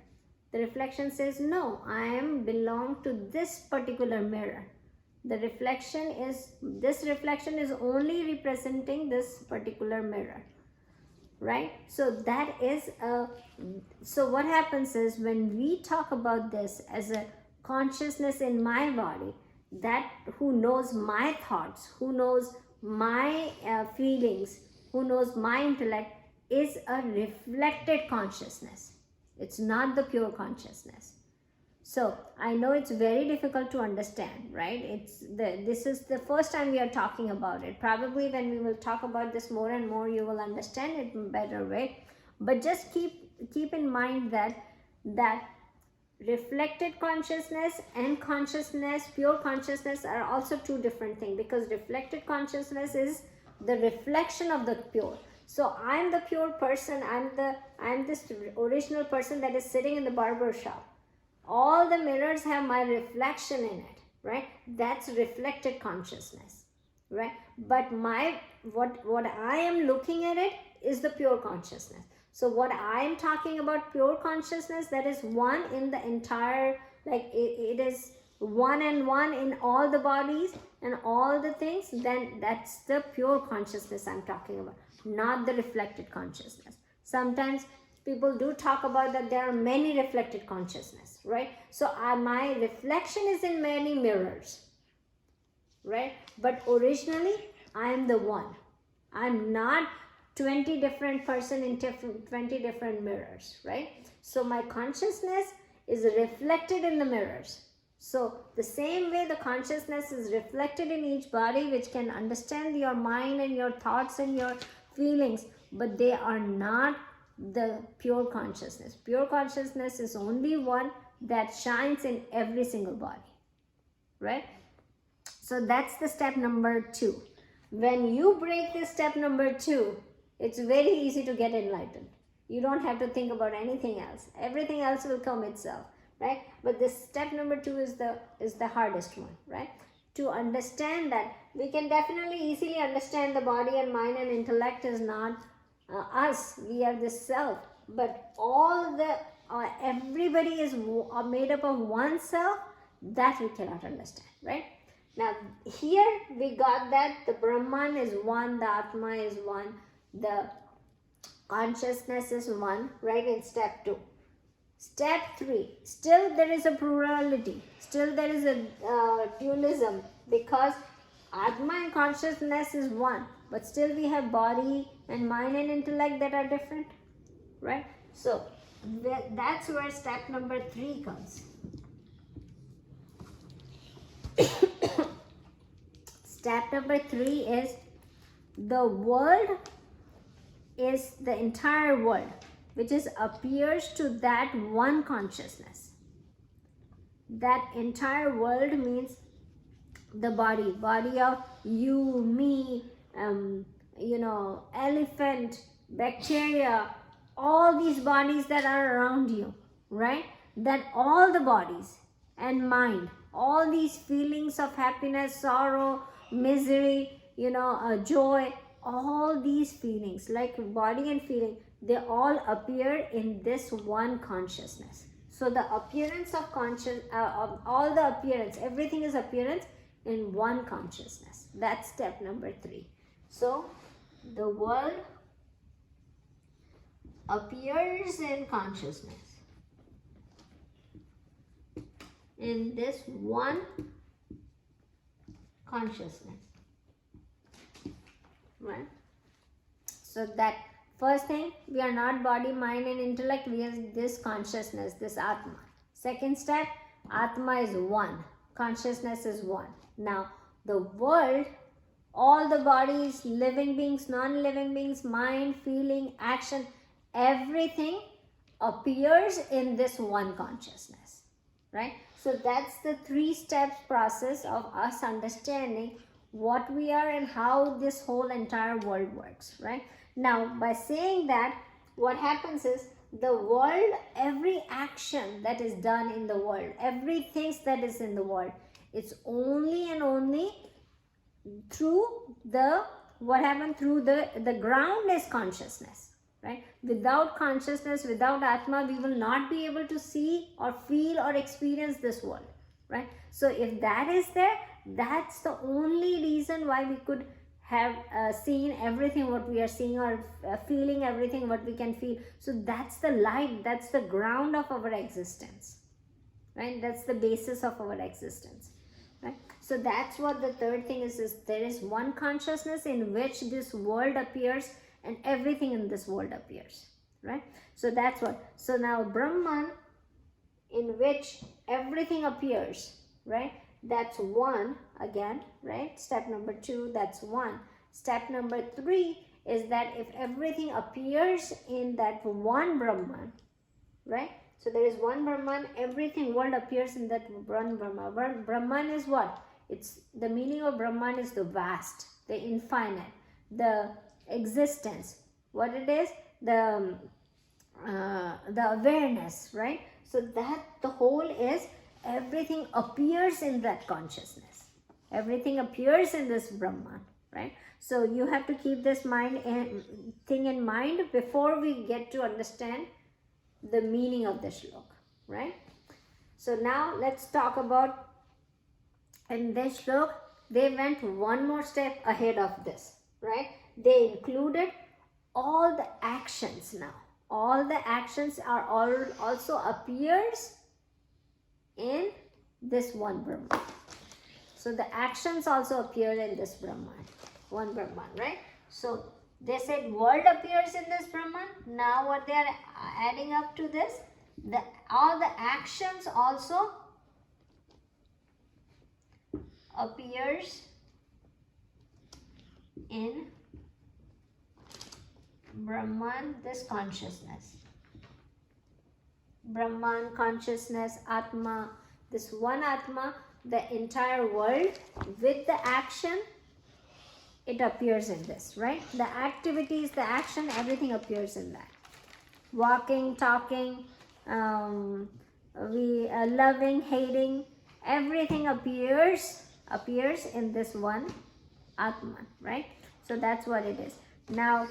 The reflection says, no, I belong to this particular mirror. This reflection is only representing this particular mirror, right? So that is so what happens is, when we talk about this as a consciousness in my body, that who knows my thoughts, who knows my feelings, who knows my intellect, is a reflected consciousness. It's not the pure consciousness. So I know it's very difficult to understand, right? This is the first time we are talking about it. Probably when we will talk about this more and more, you will understand it in a better way. But just keep in mind that reflected consciousness and consciousness, pure consciousness, are also two different things, because reflected consciousness is the reflection of the pure. So I'm the pure person, I'm this original person that is sitting in the barber shop. All the mirrors have my reflection in it, right? That's reflected consciousness, right? But what I am looking at it is the pure consciousness. So what I am talking about, pure consciousness, that is one in the entire, like it is one and one in all the bodies and all the things, then that's the pure consciousness I'm talking about, not the reflected consciousness. Sometimes people do talk about that there are many reflected consciousness, right? So my reflection is in many mirrors, right? But originally I am the one. I'm not 20 different person in 20 different mirrors, right? So my consciousness is reflected in the mirrors. So the same way the consciousness is reflected in each body, which can understand your mind and your thoughts and your feelings, but they are not the pure consciousness. Pure consciousness is only one that shines in every single body, right? So that's the step number 2. When you break this step number 2, it's very easy to get enlightened. You don't have to think about anything else. Everything else will come itself, right? But this step number 2 is the hardest one, right? To understand that, we can definitely easily understand the body and mind and intellect is not us. We are the self. But everybody is made up of one self. That we cannot understand, right? Now here we got that the Brahman is one, the Atma is one, the consciousness is one, right, in step 2. Step 3, still there is a plurality, still there is a dualism, because Atma and consciousness is one, but still we have body and mind and intellect that are different, right? So that's where step number 3 comes. Step number 3 is the world is the entire world, which is appears to that one consciousness. That entire world means the body of you, me, elephant, bacteria, all these bodies that are around you, right? That all the bodies and mind, all these feelings of happiness, sorrow, misery, joy, all these feelings like body and feeling, they all appear in this one consciousness. So the appearance of of all the appearance, everything is appearance in one consciousness. That's step number 3. So the world appears in consciousness, in this one consciousness, right? So that first thing, we are not body, mind and intellect, we are this consciousness, this Atma. Second step, Atma is one, consciousness is one. Now the world, all the bodies, living beings, non-living beings, mind, feeling, action, everything appears in this one consciousness, right? So that's the 3 steps process of us understanding what we are and how this whole entire world works, right? Now by saying that, what happens is the world, every action that is done in the world, everything that is in the world, it's only and only through the, what happened through the ground is consciousness, right? Without consciousness, without Atma, we will not be able to see or feel or experience this world, right? So if that is there, that's the only reason why we could have seen everything what we are seeing, or feeling everything what we can feel. So that's the light, that's the ground of our existence, right? That's the basis of our existence, right? So that's what the third thing is there is one consciousness in which this world appears and everything in this world appears, right? So that's what. So now Brahman, in which everything appears, right? That's one again, right? Step number 2, that's one. Step number 3 is that if everything appears in that one Brahman, right? So there is one Brahman, everything world appears in that one Brahman. Brahman is what? It's the meaning of Brahman is the vast, the infinite, the existence. What it is? The awareness, right? So that the whole is everything appears in that consciousness. Everything appears in this Brahman, right? So you have to keep this thing in mind before we get to understand the meaning of the shloka, right? So now let's talk about, in this shloka, they went one more step ahead of this, right? They included all the actions now. All the actions are also appears in this one Brahman. So the actions also appear in this Brahman, one Brahman, right? So they said world appears in this Brahman. Now what they are adding up to this, all the actions also appears in Brahman, this consciousness. Brahman, consciousness, Atma, this one Atma, the entire world with the action, it appears in this, right? The activities, the action, everything appears in that. Walking, talking, loving, hating, everything appears in this one Atman, right? So that's what it is. Now,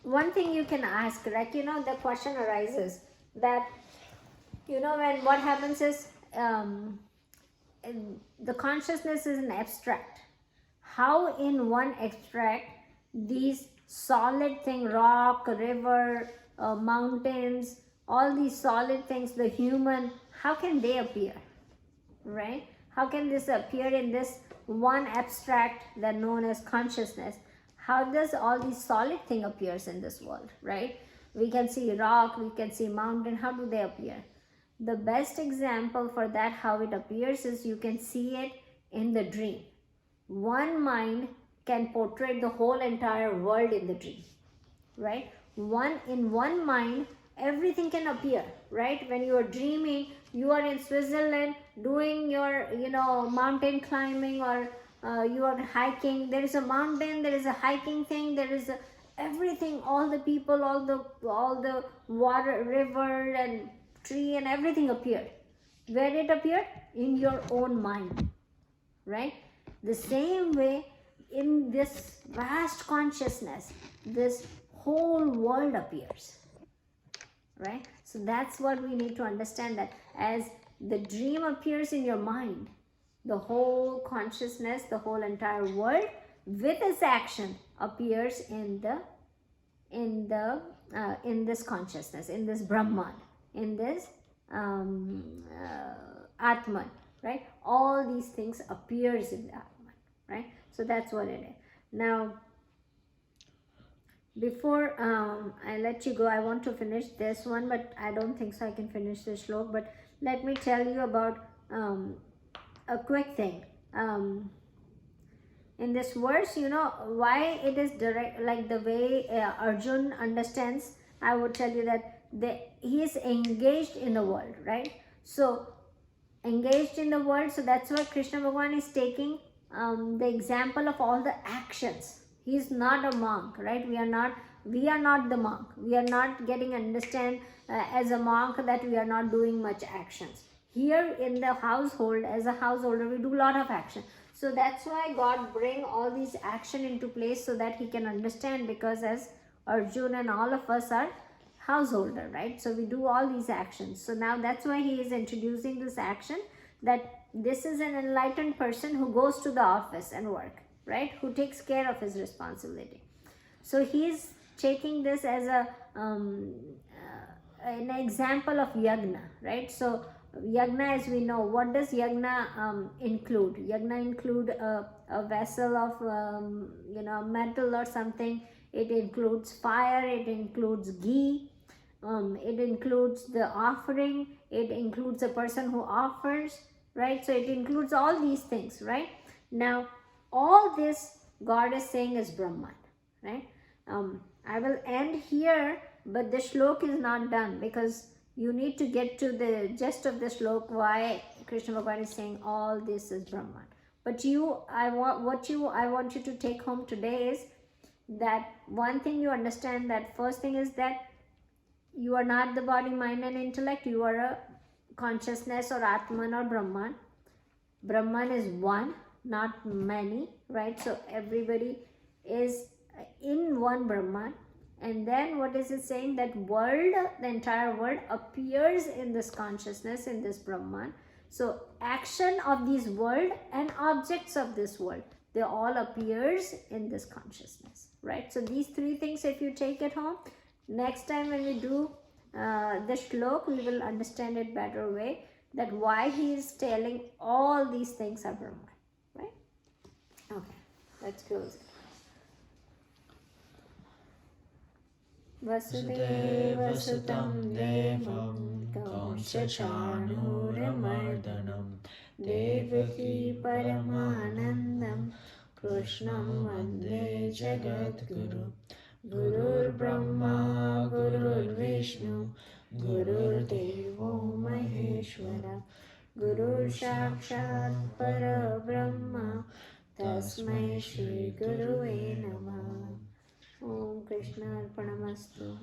one thing you can ask, like, the question arises that, when what happens is, the consciousness is an abstract. How in one abstract, these solid things, rock, river, mountains, all these solid things, the human, how can they appear, right? How can this appear in this one abstract that known as consciousness? how does all these solid thing appears in this world, right? We can see rock, we can see mountain. How do they appear? The best example for that, how it appears, is you can see it in the dream. One mind can portray the whole entire world in the dream, right? In one mind, everything can appear, right? When you are dreaming, you are in Switzerland doing your, mountain climbing, or you are hiking. There is a mountain, there is a hiking thing, there is everything, all the people, all the water, river and tree and everything appeared. Where it appeared? In your own mind, right? The same way, in this vast consciousness, this whole world appears, right? So that's what we need to understand, that as the dream appears in your mind, the whole consciousness, the whole entire world with its action appears in this consciousness, in this Brahman, in this Atman, right? All these things appears in the Atman, right? So that's what it is. Now, before I let you go, I want to finish this one, but I don't think so I can finish this shlok. But let me tell you about a quick thing. In this verse, why it is direct, like the way Arjun understands. I would tell you that he is engaged in the world, right? So engaged in the world, so that's why Krishna Bhagavan is taking the example of all the actions. He is not a monk, right? We are not the monk. We are not getting understand as a monk that we are not doing much actions. Here in the household, as a householder, we do a lot of action. So that's why God bring all these action into place, so that he can understand, because as Arjun and all of us are householder, right? So we do all these actions. So now that's why he is introducing this action, that this is an enlightened person who goes to the office and work, right? Who takes care of his responsibility. So he is taking this as an example of yagna, right? So yagna, as we know, what does yagna include? Yagna include a vessel of metal or something. It includes fire, it includes ghee, it includes the offering, it includes a person who offers, right? So it includes all these things, right? Now all this God is saying is Brahman, right? I will end here, but the shlok is not done, because you need to get to the gist of the shlok, why Krishna Bhagavan is saying all this is Brahman. But I want you to take home today is that one thing you understand, that first thing is that you are not the body, mind and intellect. You are a consciousness, or Atman, or Brahman. Brahman is one, not many, right? So everybody is in one Brahman. And then what is it saying? That world, the entire world appears in this consciousness, in this Brahman. So action of this world and objects of this world, they all appears in this consciousness, right? So these three things, if you take it home, next time when we do the shlok, we will understand it better way, that why he is telling all these things are Brahman, right? Okay, let's close it. Vasudeva Sutam Devam Kausha Chanuramardanam Devaki Paramanandam Krishnam Vande Jagadguru Gurur Brahma Gurur Vishnu Gurur Devo Maheshwara Gurur Sakshat Parabrahma Tasmai Shri Gurave Namah. Om Krishna Arpanamastu.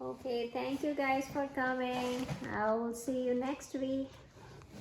Okay, thank you guys for coming. I will see you next week.